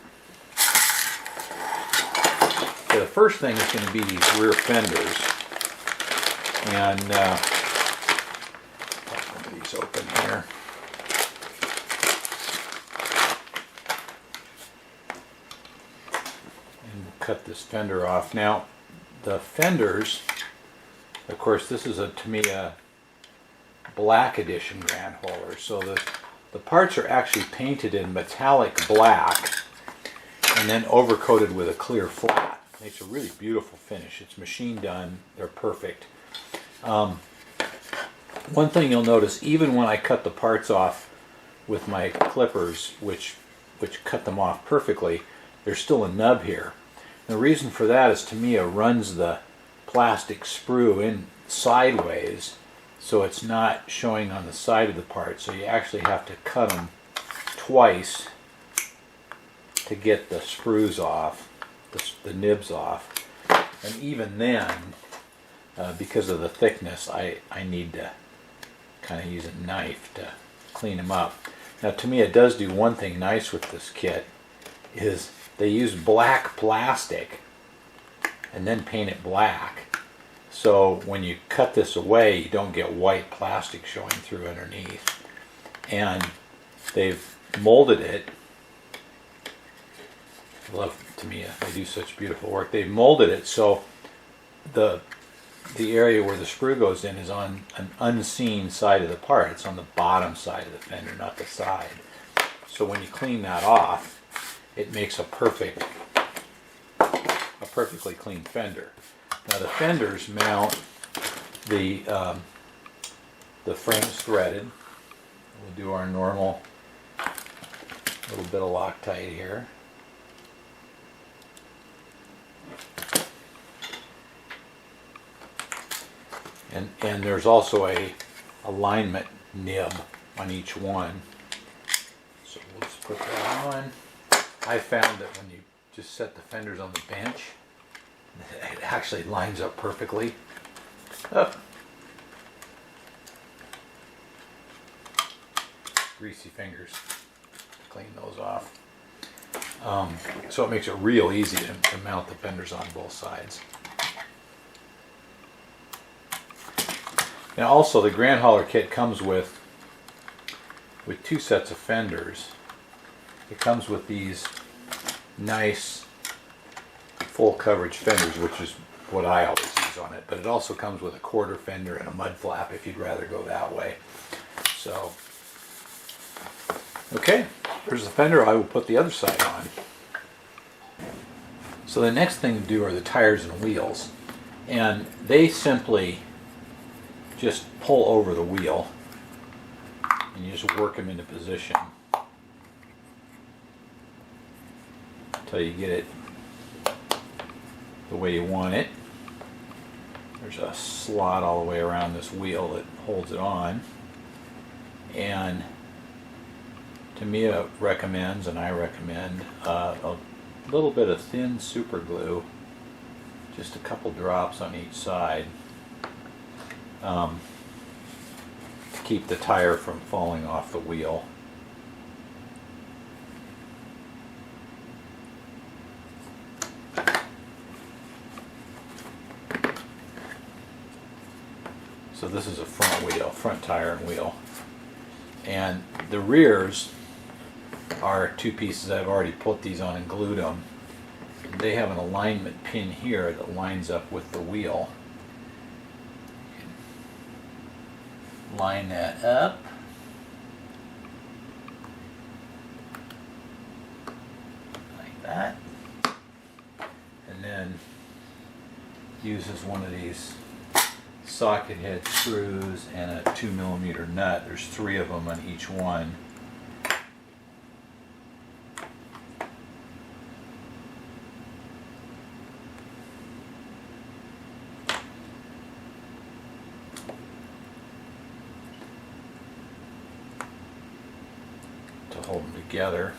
So the first thing is going to be these rear fenders, and I'll put these open here. And cut this fender off. Now the fenders, of course, this is a Tamiya Black Edition grand hauler, so the parts are actually painted in metallic black and then overcoated with a clear flat. Makes a really beautiful finish. It's machine done. They're perfect. One thing you'll notice, even when I cut the parts off with my clippers, which cut them off perfectly, there's still a nub here. The reason for that is Tamiya runs the plastic sprue in sideways, so it's not showing on the side of the part. So you actually have to cut them twice to get the sprues off, the nibs off. And even then, because of the thickness, I need to kind of use a knife to clean them up. Now Tamiya does do one thing nice with this kit, is they use black plastic and then paint it black. So when you cut this away, you don't get white plastic showing through underneath. And they've molded it. I love Tamiya, they do such beautiful work. They've molded it so the area where the sprue goes in is on an unseen side of the part. It's on the bottom side of the fender, not the side. So when you clean that off, it makes a perfectly clean fender. Now the fenders mount, the frame's threaded. We'll do our normal little bit of Loctite here. And there's also a alignment nib on each one. So we'll just put that on. I found that when you just set the fenders on the bench, it actually lines up perfectly. Oh. Greasy fingers. Clean those off. So it makes it real easy to mount the fenders on both sides. Now also the Grand Hauler kit comes with two sets of fenders. It comes with these nice full coverage fenders, which is what I always use on it, but it also comes with a quarter fender and a mud flap if you'd rather go that way. So, okay, here's the fender. I will put the other side on. So the next thing to do are the tires and wheels, and they simply just pull over the wheel and you just work them into position until you get it the way you want it. There's a slot all the way around this wheel that holds it on, and Tamiya recommends, and I recommend, a little bit of thin super glue, just a couple drops on each side, to keep the tire from falling off the wheel. So this is a front wheel, front tire and wheel. And the rears are two pieces. I've already put these on and glued them. They have an alignment pin here that lines up with the wheel. Line that up. Like that. And then uses one of these socket head screws and a 2mm nut. There's 3 of them on each one. To hold them together.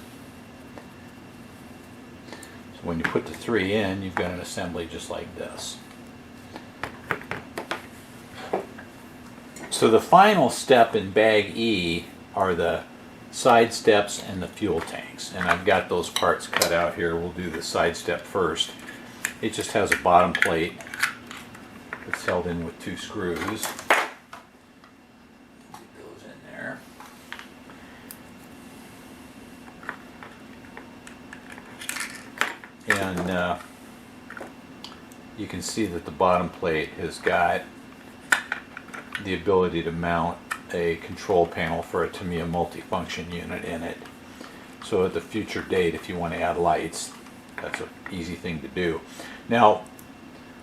So when you put the 3 in, you've got an assembly just like this. So the final step in bag E are the side steps and the fuel tanks, and I've got those parts cut out here. We'll do the side step first. It just has a bottom plate that's held in with 2 screws. Get those in there. And you can see that the bottom plate has got the ability to mount a control panel for a Tamiya multifunction unit in it. So at the future date, if you want to add lights, that's an easy thing to do. Now,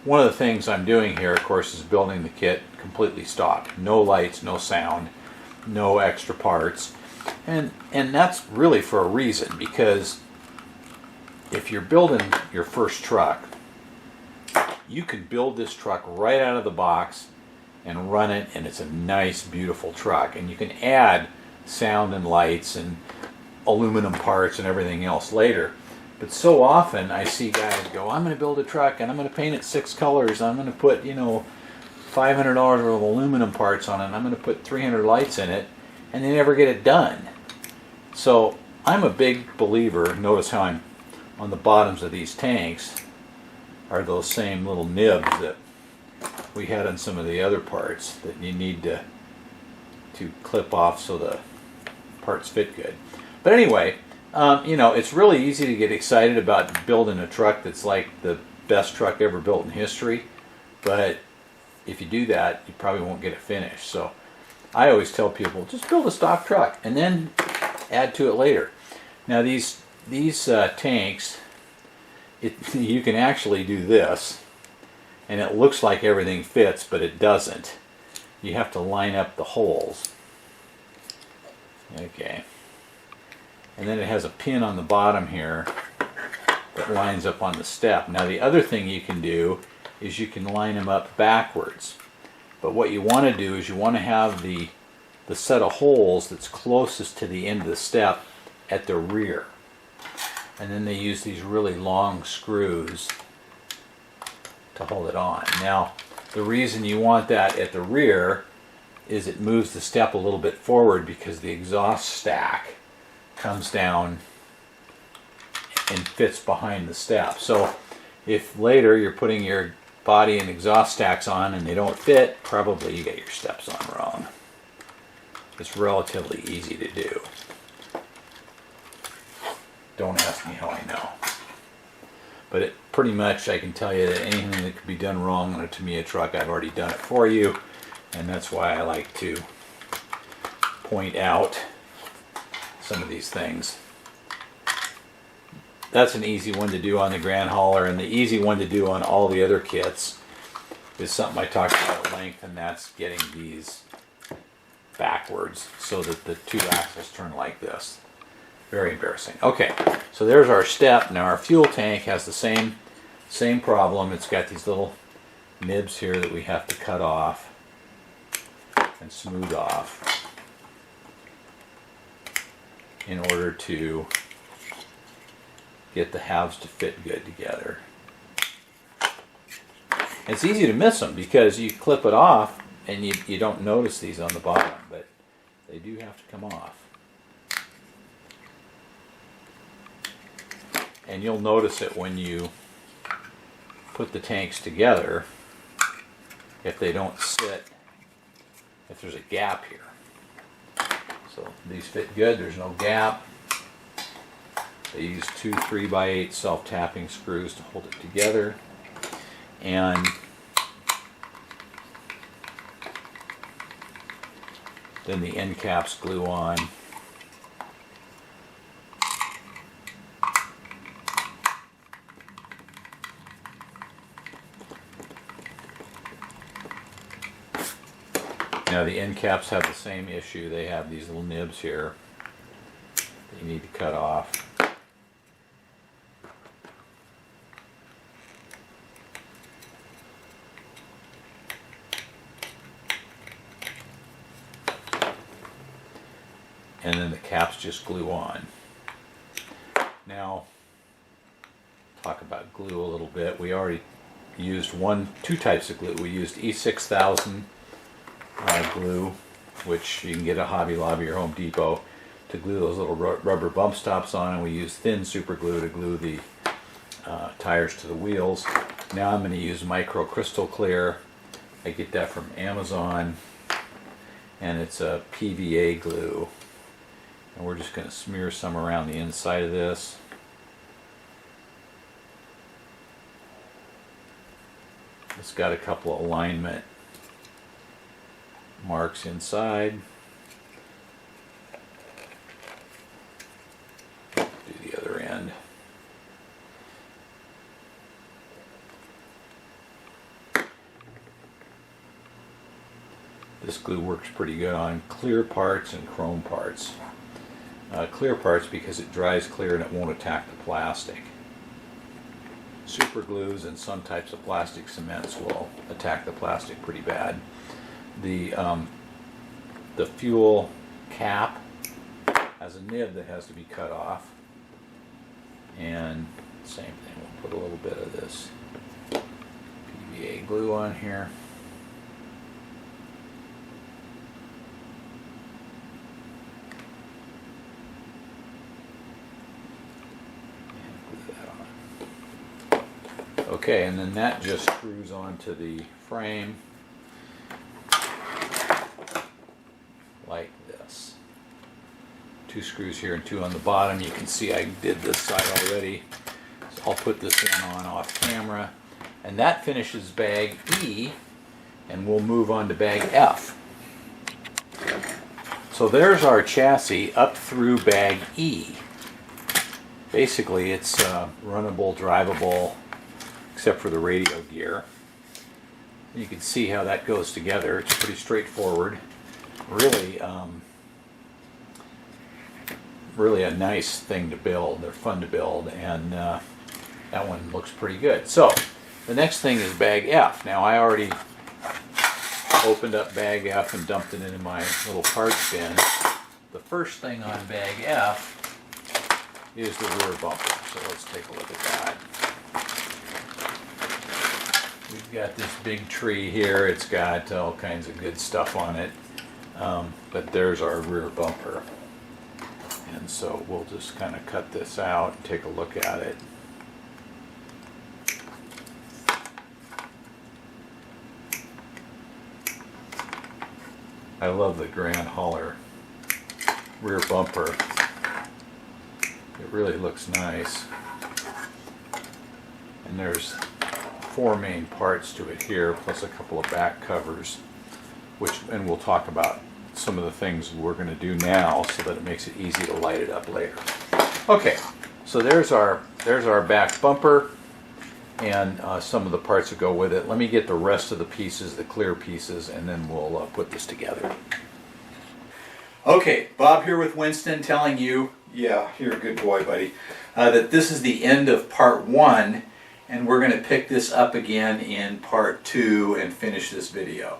one of the things I'm doing here, of course, is building the kit completely stock. No lights, no sound, no extra parts. And that's really for a reason, because if you're building your first truck, you can build this truck right out of the box and run it, and it's a nice, beautiful truck. And you can add sound and lights and aluminum parts and everything else later. But so often I see guys go, I'm going to build a truck and I'm going to paint it 6 colors. I'm going to put, you know, $500 worth of aluminum parts on it. And I'm going to put 300 lights in it, and they never get it done. So I'm a big believer. Notice how I'm on the bottoms of these tanks are those same little nibs that we had on some of the other parts that you need to clip off so the parts fit good. But anyway, you know, it's really easy to get excited about building a truck that's like the best truck ever built in history. But if you do that, you probably won't get it finished. So I always tell people, just build a stock truck and then add to it later. Now these tanks, you can actually do this, and it looks like everything fits, but it doesn't. You have to line up the holes. Okay. And then it has a pin on the bottom here that lines up on the step. Now the other thing you can do is you can line them up backwards. But what you want to do is you want to have the set of holes that's closest to the end of the step at the rear. And then they use these really long screws to hold it on. Now, the reason you want that at the rear is it moves the step a little bit forward because the exhaust stack comes down and fits behind the step. So if later you're putting your body and exhaust stacks on and they don't fit, probably you get your steps on wrong. It's relatively easy to do. Don't ask me how I know. But it pretty much, I can tell you that anything that could be done wrong on a Tamiya truck, I've already done it for you. And that's why I like to point out some of these things. That's an easy one to do on the Grand Hauler, and the easy one to do on all the other kits is something I talked about at length, and that's getting these backwards so that the 2 axles turn like this. Very embarrassing. Okay, so there's our step. Now our fuel tank has the same problem. It's got these little nibs here that we have to cut off and smooth off in order to get the halves to fit good together. It's easy to miss them because you clip it off and you don't notice these on the bottom, but they do have to come off. And you'll notice it when you put the tanks together, if they don't sit, if there's a gap here. So these fit good, there's no gap. They use 2 3x8 self-tapping screws to hold it together. And then the end caps glue on. Now the end caps have the same issue. They have these little nibs here that you need to cut off. And then the caps just glue on. Now, talk about glue a little bit. We already used two types of glue. We used E6000 glue, which you can get at Hobby Lobby or Home Depot, to glue those little rubber bump stops on, and we use thin super glue to glue the tires to the wheels. Now I'm going to use micro crystal clear. I get that from Amazon, and it's a PVA glue. And we're just going to smear some around the inside of this. It's got a couple of alignment marks inside. Do the other end. This glue works pretty good on clear parts and chrome parts. Clear parts because it dries clear and it won't attack the plastic. super glues and some types of plastic cements will attack the plastic pretty bad. The fuel cap has a nib that has to be cut off, and same thing, we'll put a little bit of this PVA glue on here. Okay, and then that just screws onto the frame like this. 2 screws here and 2 on the bottom. You can see I did this side already. So I'll put this one on off camera. And that finishes bag E, and we'll move on to bag F. So there's our chassis up through bag E. Basically it's runnable, drivable, except for the radio gear. You can see how that goes together. It's pretty straightforward. Really, really a nice thing to build. They're fun to build, and that one looks pretty good. So the next thing is bag F. Now I already opened up bag F and dumped it into my little parts bin. The first thing on bag F is the rear bumper. So let's take a look at that. We've got this big tree here. It's got all kinds of good stuff on it. But there's our rear bumper. And so we'll just kind of cut this out and take a look at it. I love the Grand Hauler rear bumper. It really looks nice. And there's 4 main parts to it here, plus a couple of back covers, and we'll talk about some of the things we're going to do now so that it makes it easy to light it up later. Okay, so there's our back bumper and some of the parts that go with it. Let me get the rest of the pieces, the clear pieces, and then we'll put this together. Okay, Bob here with Winston telling you, yeah, you're a good boy, buddy, that this is the end of part 1, and we're going to pick this up again in part 2 and finish this video.